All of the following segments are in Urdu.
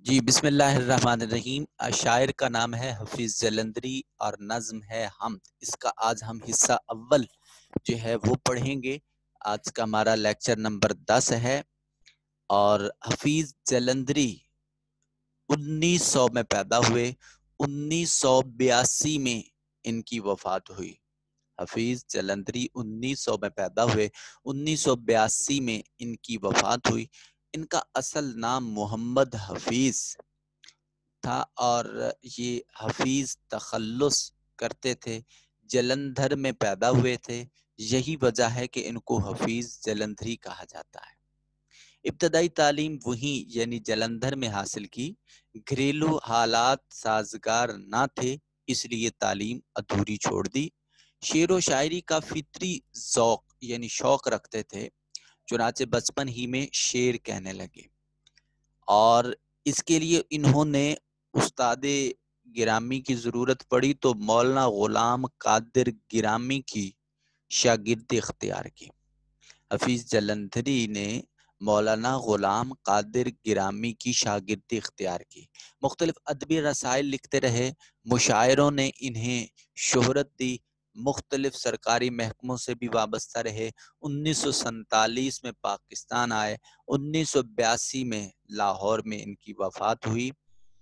جی بسم اللہ الرحمن الرحیم۔ شاعر کا نام ہے حفیظ جلندری اور نظم ہے حمد۔ اس کا آج ہم حصہ اول جو ہے وہ پڑھیں گے۔ آج کا ہمارا لیکچر نمبر 10 ہے اور حفیظ جلندری 1900 میں پیدا ہوئے، 1982 میں ان کی وفات ہوئی۔ حفیظ جلندری 1900 میں پیدا ہوئے، 1982 میں ان کی وفات ہوئی۔ ان کا اصل نام محمد حفیظ تھا اور یہ حفیظ تخلص کرتے تھے، جلندھر میں پیدا ہوئے تھے، یہی وجہ ہے کہ ان کو حفیظ جلندھری کہا جاتا ہے۔ ابتدائی تعلیم وہیں یعنی جلندھر میں حاصل کی، گھریلو حالات سازگار نہ تھے اس لیے تعلیم ادھوری چھوڑ دی۔ شعر و شاعری کا فطری ذوق یعنی شوق رکھتے تھے، چنانچہ بچپن ہی میں شعر کہنے لگے اور اس کے لیے انہوں نے استاد گرامی کی ضرورت پڑی تو مولانا غلام قادر گرامی کی شاگردی اختیار کی۔ حفیظ جلندھری نے مولانا غلام قادر گرامی کی شاگردی اختیار کی، مختلف ادبی رسائل لکھتے رہے، مشاعروں نے انہیں شہرت دی، مختلف سرکاری محکموں سے بھی وابستہ رہے۔ 1947 میں پاکستان آئے، 1982 میں لاہور میں ان کی وفات ہوئی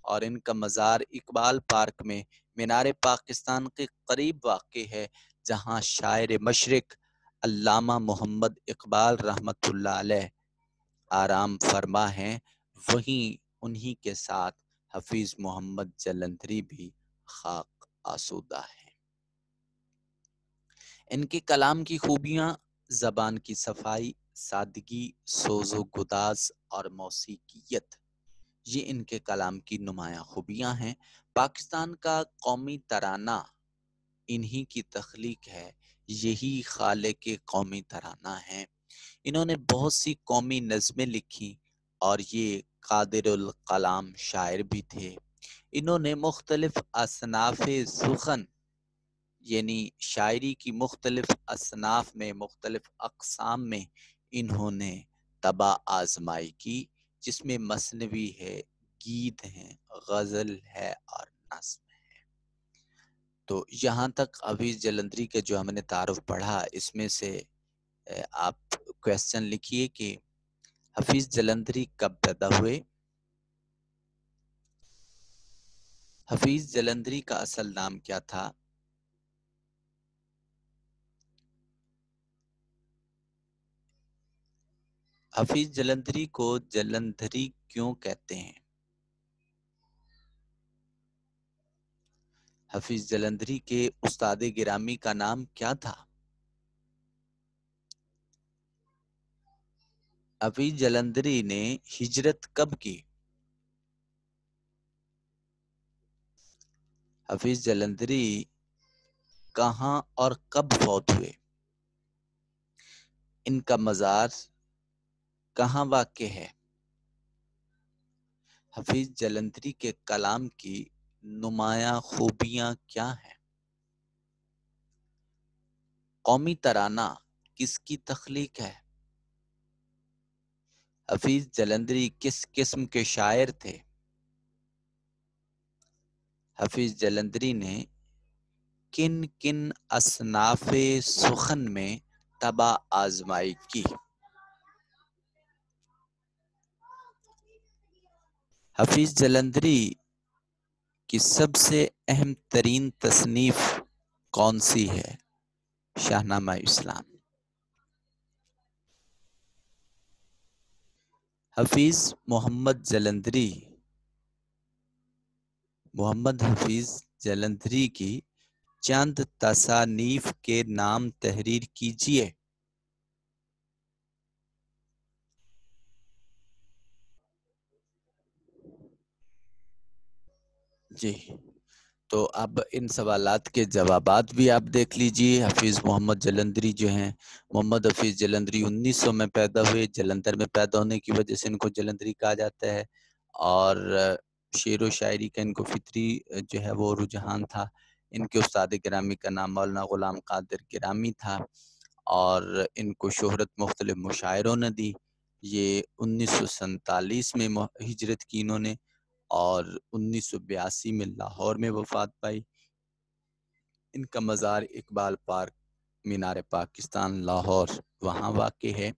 اور ان کا مزار اقبال پارک میں مینار پاکستان کے قریب واقع ہے، جہاں شاعر مشرق علامہ محمد اقبال رحمۃ اللہ علیہ آرام فرما ہیں، وہیں انہی کے ساتھ حفیظ محمد جلندھری بھی خاک آسودہ ہیں۔ ان کے کلام کی خوبیاں زبان کی صفائی، سادگی، سوز و گداز اور موسیقیت، یہ ان کے کلام کی نمایاں خوبیاں ہیں۔ پاکستان کا قومی ترانہ انہی کی تخلیق ہے، یہی خالق قومی ترانہ ہیں۔ انہوں نے بہت سی قومی نظمیں لکھی اور یہ قادر الکلام شاعر بھی تھے۔ انہوں نے مختلف اصناف سخن یعنی شاعری کی مختلف اصناف میں، مختلف اقسام میں انہوں نے طبع آزمائی کی، جس میں مثنوی ہے، گیت ہیں، غزل ہے اور نظم ہے۔ تو یہاں تک حفیظ جلندری کے جو ہم نے تعارف پڑھا، اس میں سے آپ کویسچن لکھیے کہ حفیظ جلندری کب پیدا ہوئے؟ حفیظ جلندری کا اصل نام کیا تھا؟ حفیظ جلندری کو جلندھری کیوں کہتے ہیں؟ حفیظ جلندری کے استاد گرامی کا نام کیا تھا؟ حفیظ جلندری نے ہجرت کب کی؟ حفیظ جلندری کہاں اور کب فوت ہوئے؟ ان کا مزار کہاں واقع ہے؟ حفیظ جلندری کے کلام کی نمایاں خوبیاں کیا ہیں؟ قومی ترانہ کس کی تخلیق ہے؟ حفیظ جلندری کس قسم کے شاعر تھے؟ حفیظ جلندری نے کن کن اصناف سخن میں طبع آزمائی کی؟ حفیظ جلندری کی سب سے اہم ترین تصنیف کون سی ہے؟ شاہنامہ اسلام۔ حفیظ محمد جلندری، محمد حفیظ جلندری کی چند تصانیف کے نام تحریر کیجیے۔ جی تو اب ان سوالات کے جوابات بھی آپ دیکھ لیجئے۔ حفیظ محمد جلندری جو ہیں، محمد حفیظ جلندری 1900 میں پیدا ہوئے، جلندھر میں پیدا ہونے کی وجہ سے ان کو جلندری کہا جاتا ہے، اور شعر و شاعری کا ان کو فطری جو ہے وہ رجحان تھا۔ ان کے استاد گرامی کا نام مولانا غلام قادر گرامی تھا اور ان کو شہرت مختلف مشاعروں نے دی۔ یہ 1947 میں ہجرت کی انہوں نے اور 1982 میں لاہور میں وفات پائی۔ ان کا مزار اقبال پارک، مینار پاکستان، لاہور وہاں واقع ہے۔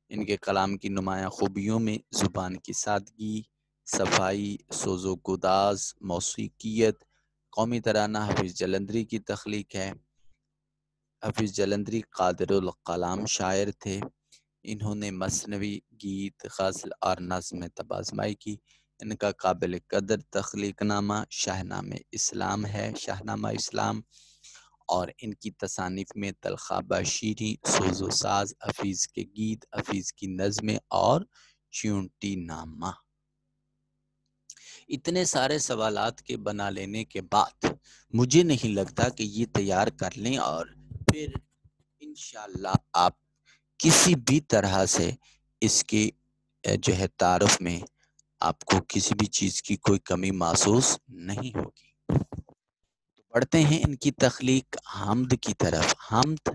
ان کے کلام کی نمایاں خوبیوں میں زبان کی سادگی، صفائی، سوز و گداز، موسیقیت، قومی ترانہ حفیظ جلندری کی تخلیق ہے۔ حفیظ جلندری قادر الکلام شاعر تھے۔ انہوں نے مثنوی، گیت، غزل اور نظم طبازمائی کی۔ ان کا قابل قدر تخلیق نامہ شاہنامہ اسلام ہے، شاہنامہ اسلام، اور ان کی تصانیف میں تلخابہ شیریں، سوز و ساز، حفیظ کے گیت، حفیظ کی نظمیں اور چیونٹی نامہ۔ اتنے سارے سوالات کے بنا لینے کے بعد مجھے نہیں لگتا کہ یہ تیار کر لیں اور پھر انشاءاللہ آپ کسی بھی طرح سے اس کے جو ہے تعارف میں آپ کو کسی بھی چیز کی کوئی کمی محسوس نہیں ہوگی۔ پڑھتے ہیں ان کی تخلیق حمد کی طرف۔ حمد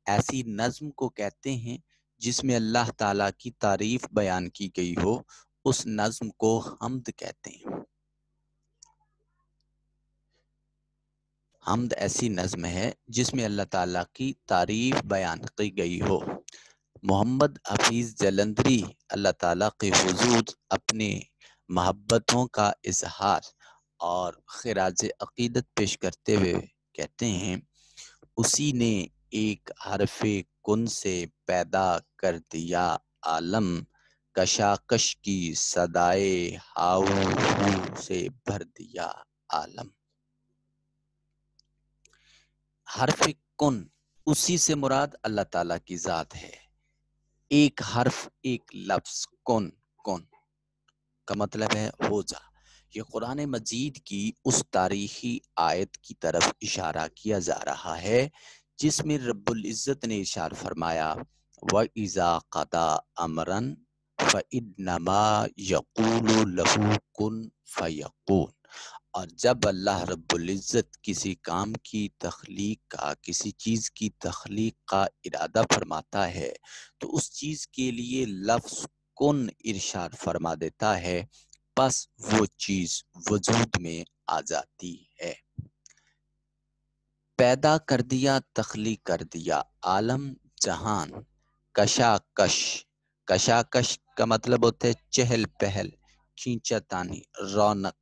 ایسی نظم کو کہتے ہیں جس میں اللہ تعالیٰ کی تعریف بیان کی گئی ہو، اس نظم کو حمد کہتے ہیں۔ حمد ایسی نظم ہے جس میں اللہ تعالیٰ کی تعریف بیان کی گئی ہو۔ محمد حفیظ جلندری اللہ تعالیٰ کے حضور اپنے محبتوں کا اظہار اور خراج عقیدت پیش کرتے ہوئے کہتے ہیں، اسی نے ایک حرف کن سے پیدا کر دیا عالم، کشاکش کی صدائے ہاؤ ہو سے بھر دیا عالم۔ حرف کن، اسی سے مراد اللہ تعالیٰ کی ذات ہے۔ ایک حرف، ایک لفظ، کن، کن کا مطلب ہے ہو جا۔ یہ قرآن مجید کی اس تاریخی آیت کی طرف اشارہ کیا جا رہا ہے جس میں رب العزت نے ارشاد فرمایا وَإِذَا قَضَىٰ أَمْرًا فَإِنَّمَا يَقُولُ لَهُ كُن فَيَكُونُ۔ اور جب اللہ رب العزت کسی کام کی تخلیق کا، کسی چیز کی تخلیق کا ارادہ فرماتا ہے تو اس چیز کے لیے لفظ کن ارشاد فرما دیتا ہے، بس وہ چیز وجود میں آ جاتی ہے۔ پیدا کر دیا، تخلیق کر دیا، عالم جہان، کشاکش، کشاکش کا مطلب ہوتا ہے چہل پہل، کھینچا تانی، رونق،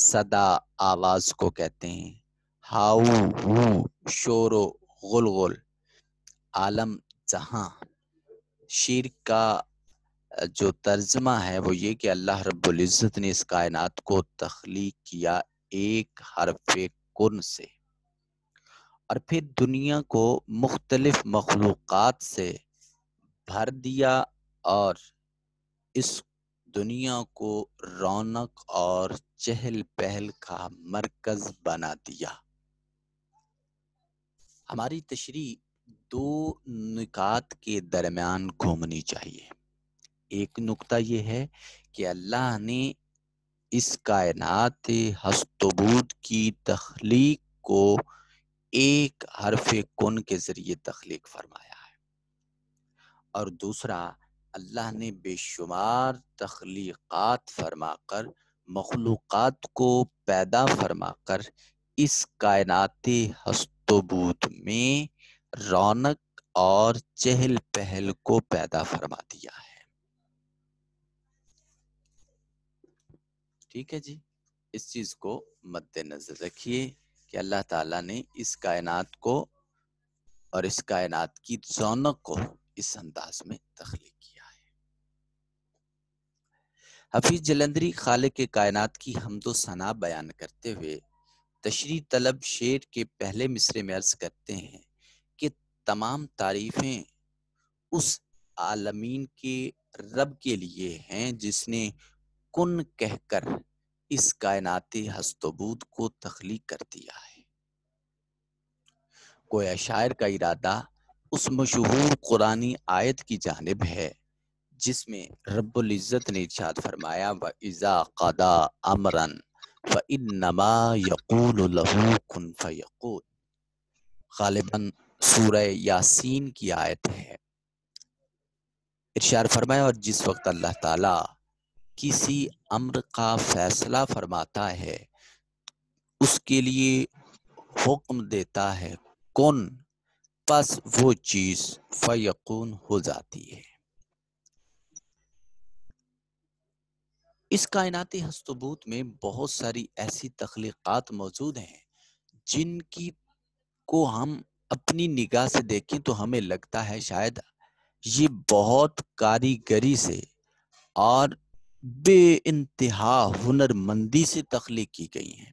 صدا آواز کو کہتے ہیں، ہاؤ ہو شور و غلغل، عالم جہاں۔ شعر کا جو ترجمہ ہے وہ یہ کہ اللہ رب العزت نے اس کائنات کو تخلیق کیا ایک حرف کن سے، اور پھر دنیا کو مختلف مخلوقات سے بھر دیا اور اس دنیا کو رونق اور چہل پہل کا مرکز بنا دیا۔ ہماری تشریح دو نکات کے درمیان گھومنی چاہیے۔ ایک نقطہ یہ ہے کہ اللہ نے اس کائنات ہست و بود کی تخلیق کو ایک حرف کن کے ذریعے تخلیق فرمایا ہے، اور دوسرا اللہ نے بے شمار تخلیقات فرما کر، مخلوقات کو پیدا فرما کر اس کائنات ہست و بود میں رونق اور چہل پہل کو پیدا فرما دیا ہے۔ ٹھیک ہے جی، اس چیز کو مد نظر رکھیے کہ اللہ تعالیٰ نے اس کائنات کو اور اس کائنات کی رونق کو اس انداز میں تخلیق کیا ہے۔ حفیظ جلندری خالق کائنات کی حمد و ثنا بیان کرتے ہوئے تشریح طلب شعر کے پہلے مصرے میں عرض کرتے ہیں کہ تمام تعریفیں اس عالمین کے رب کے لیے ہیں جس نے کن کہہ کر اس کائنات ہست و بود کو تخلیق کر دیا ہے۔ گویا شاعر کا ارادہ اس مشہور قرآنی آیت کی جانب ہے جس میں رب العزت نے ارشاد فرمایا وَإِذَا قَضَىٰ أَمْرًا فَإِنَّمَا يَقُولُ لَهُ كُن فَيَكُونُ۔ غالباً سورہ یاسین کی آیت ہے۔ ارشاد فرمایا اور جس وقت اللہ تعالیٰ کسی امر کا فیصلہ فرماتا ہے، اس کے لیے حکم دیتا ہے کن، پس وہ چیز فیکون ہو جاتی ہے۔ اس کائناتی ہست و بوت میں بہت ساری ایسی تخلیقات موجود ہیں جن کی کو ہم اپنی نگاہ سے دیکھیں تو ہمیں لگتا ہے شاید یہ بہت کاریگری سے اور بے انتہا ہنر مندی سے تخلیق کی گئی ہیں،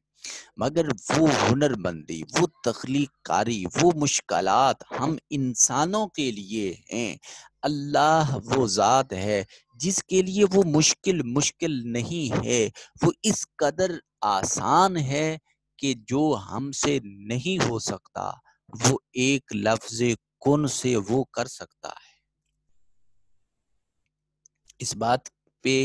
مگر وہ ہنر مندی، وہ تخلیق کاری، وہ مشکلات ہم انسانوں کے لیے ہیں۔ اللہ وہ ذات ہے جس کے لیے وہ مشکل نہیں ہے، وہ اس قدر آسان ہے کہ جو ہم سے نہیں ہو سکتا وہ ایک لفظ کن سے وہ کر سکتا ہے۔ اس بات پہ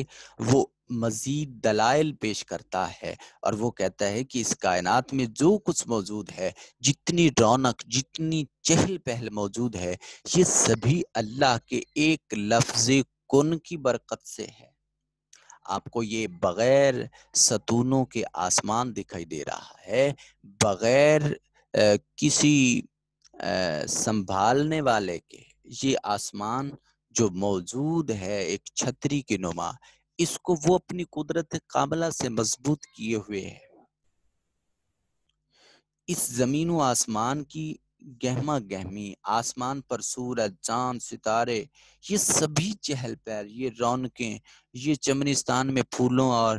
وہ مزید دلائل پیش کرتا ہے اور وہ کہتا ہے کہ اس کائنات میں جو کچھ موجود ہے، جتنی رونق، جتنی چہل پہل موجود ہے، یہ سبھی اللہ کے ایک لفظ کن کی برکت سے ہے۔ آپ کو یہ بغیر ستونوں کے آسمان دکھائی دے رہا ہے، بغیر کسی سنبھالنے والے کے یہ آسمان جو موجود ہے ایک چھتری کی نما، اس کو وہ اپنی قدرت کاملہ سے مضبوط کیے ہوئے ہے۔ اس زمین و آسمان کی گہما گہمی، آسمان پر سورج، چاند، ستارے، یہ سبھی چہل پہل، یہ رونقیں، یہ چمنستان میں پھولوں اور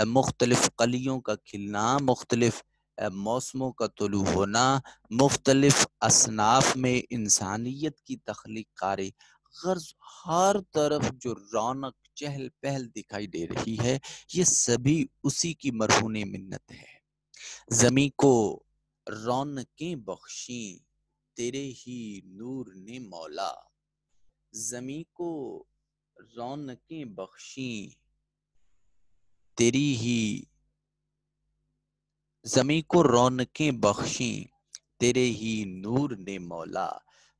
مختلف کلیوں کا کھلنا، مختلف موسموں کا طلوع ہونا، مختلف اصناف میں انسانیت کی تخلیق کاری، غرض ہر طرف جو رونق چہل پہل دکھائی دے رہی ہے، یہ سبھی اسی کی مرہون منت ہے۔ زمیں کو رونقیں بخشیں تیرے ہی نور نے مولا، زمیں کو رونقیں بخشیں تیری ہی، زمیں کو رونقیں بخشیں تیرے ہی نور نے مولا،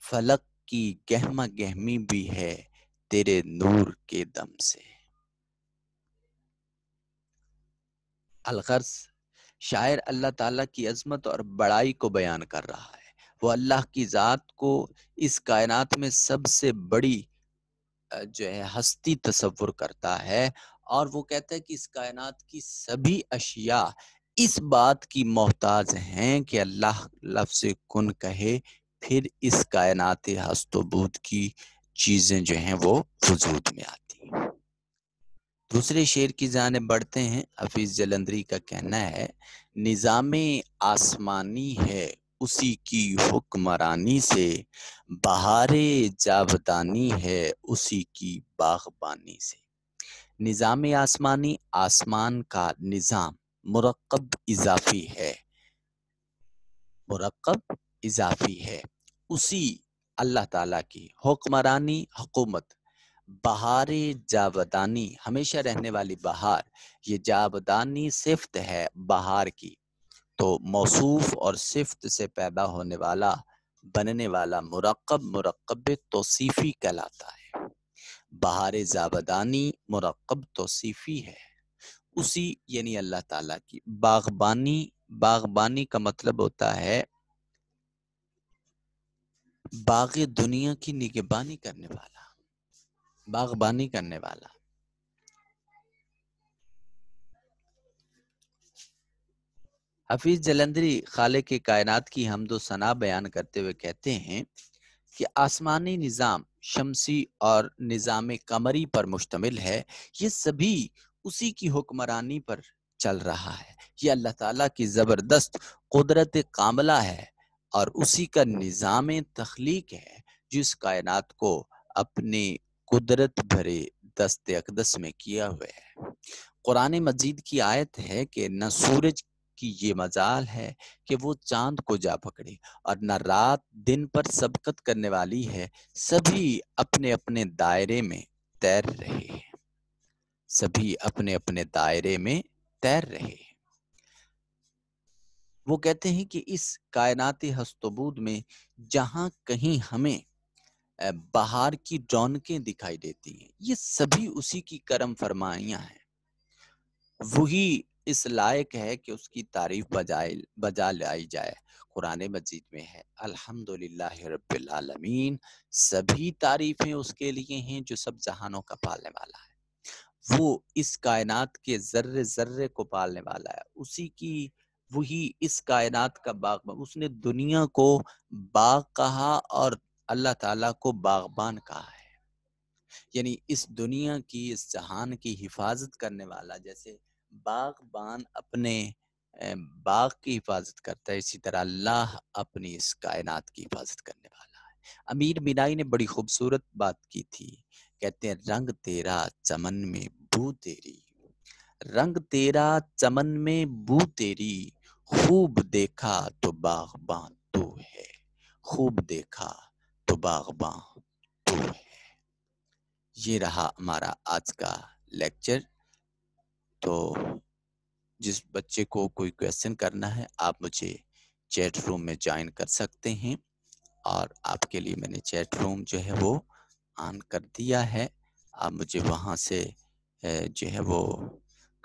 فلک کی گہما گہمی بھی ہے تیرے نور کے دم سے۔ الغرض شاعر اللہ تعالیٰ کی عظمت اور بڑائی کو بیان کر رہا ہے، وہ اللہ کی ذات کو اس کائنات میں سب سے بڑی جو ہے ہستی تصور کرتا ہے، اور وہ کہتا ہے کہ اس کائنات کی سبھی اشیاء اس بات کی محتاج ہیں کہ اللہ لفظ کن کہے، پھر اس کائنات ہست و بود کی چیزیں جو ہیں وہ وجود میں آتی ہیں۔ دوسرے شعر کی جانب بڑھتے ہیں۔ حفیظ جلندری کا کہنا ہے، نظام آسمانی ہے اسی کی حکمرانی سے، بہار جاودانی ہے اسی کی باغبانی سے۔ نظام آسمانی، آسمان کا نظام مرکب اضافی ہے، مرکب اضافی ہے، اسی اللہ تعالیٰ کی حکمرانی، حکومت، بہار جاودانی ہمیشہ رہنے والی بہار، یہ جاودانی صفت ہے بہار کی، تو موصوف اور صفت سے پیدا ہونے والا، بننے والا مرکب، مرکب توصیفی کہلاتا ہے۔ بہار جاودانی مرکب توصیفی ہے، اسی یعنی اللہ تعالیٰ کی باغبانی، باغبانی کا مطلب ہوتا ہے باغ دنیا کی نگہبانی کرنے والا، باغبانی کرنے والا۔ حفیظ جلندری خالق کائنات کی حمد و ثنا بیان کرتے ہوئے کہتے ہیں کہ آسمانی نظام شمسی اور نظام قمری پر مشتمل ہے، یہ سبھی اسی کی حکمرانی پر چل رہا ہے، یہ اللہ تعالیٰ کی زبردست قدرت کاملہ ہے اور اسی کا نظام تخلیق ہے جو اس کائنات کو اپنے قدرت بھرے دست اقدس میں کیا ہوا ہے۔ قرآن مجید کی آیت ہے کہ نہ سورج کی یہ مجال ہے کہ وہ چاند کو جا پکڑے، اور نہ رات دن پر سبقت کرنے والی ہے، سبھی اپنے اپنے دائرے میں تیر رہے ہیں، سبھی اپنے اپنے دائرے میں تیر رہے ہیں۔ وہ کہتے ہیں کہ اس کائناتی ہست و بود میں جہاں کہیں ہمیں بہار کی رونقیں دکھائی دیتی ہیں، یہ سبھی اسی کی کرم فرمائیاں ہیں۔ وہی اس لائق ہے کہ اس کی تعریف بجا لائی جائے۔ قرآن مجید میں ہے الحمدللہ رب العالمین، سبھی تعریفیں اس کے لیے ہیں جو سب جہانوں کا پالنے والا ہے۔ وہ اس کائنات کے ذرے ذرے کو پالنے والا ہے، اسی کی وہی اس کائنات کا باغ، اس نے دنیا کو باغ کہا اور اللہ تعالیٰ کو باغبان کہا ہے۔ یعنی اس دنیا کی، اس جہان کی حفاظت کرنے والا، جیسے باغبان اپنے باغ کی حفاظت کرتا ہے، اسی طرح اللہ اپنی اس کائنات کی حفاظت کرنے والا ہے۔ امیر بینائی نے بڑی خوبصورت بات کی تھی، کہتے ہیں رنگ تیرا چمن میں بو تیری، رنگ تیرا چمن میں بو تیری، خوب دیکھا تو باغبان تو ہے، خوب دیکھا تو باغبان تو ہے۔ یہ رہا ہمارا آج کا لیکچر۔ تو جس بچے کو کوئی کویسچن کرنا ہے آپ مجھے چیٹ روم میں جوائن کر سکتے ہیں، اور آپ کے لیے میں نے چیٹ روم جو ہے وہ آن کر دیا ہے، آپ مجھے وہاں سے جو ہے وہ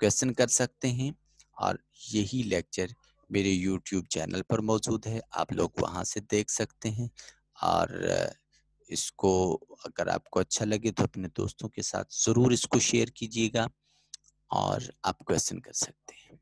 کویسچن کر سکتے ہیں، اور یہی لیکچر میرے یوٹیوب چینل پر موجود ہے، آپ لوگ وہاں سے دیکھ سکتے ہیں، اور اس کو اگر آپ کو اچھا لگے تو اپنے دوستوں کے ساتھ ضرور اس کو شیئر کیجیے گا، اور آپ کویسچن کر سکتے ہیں۔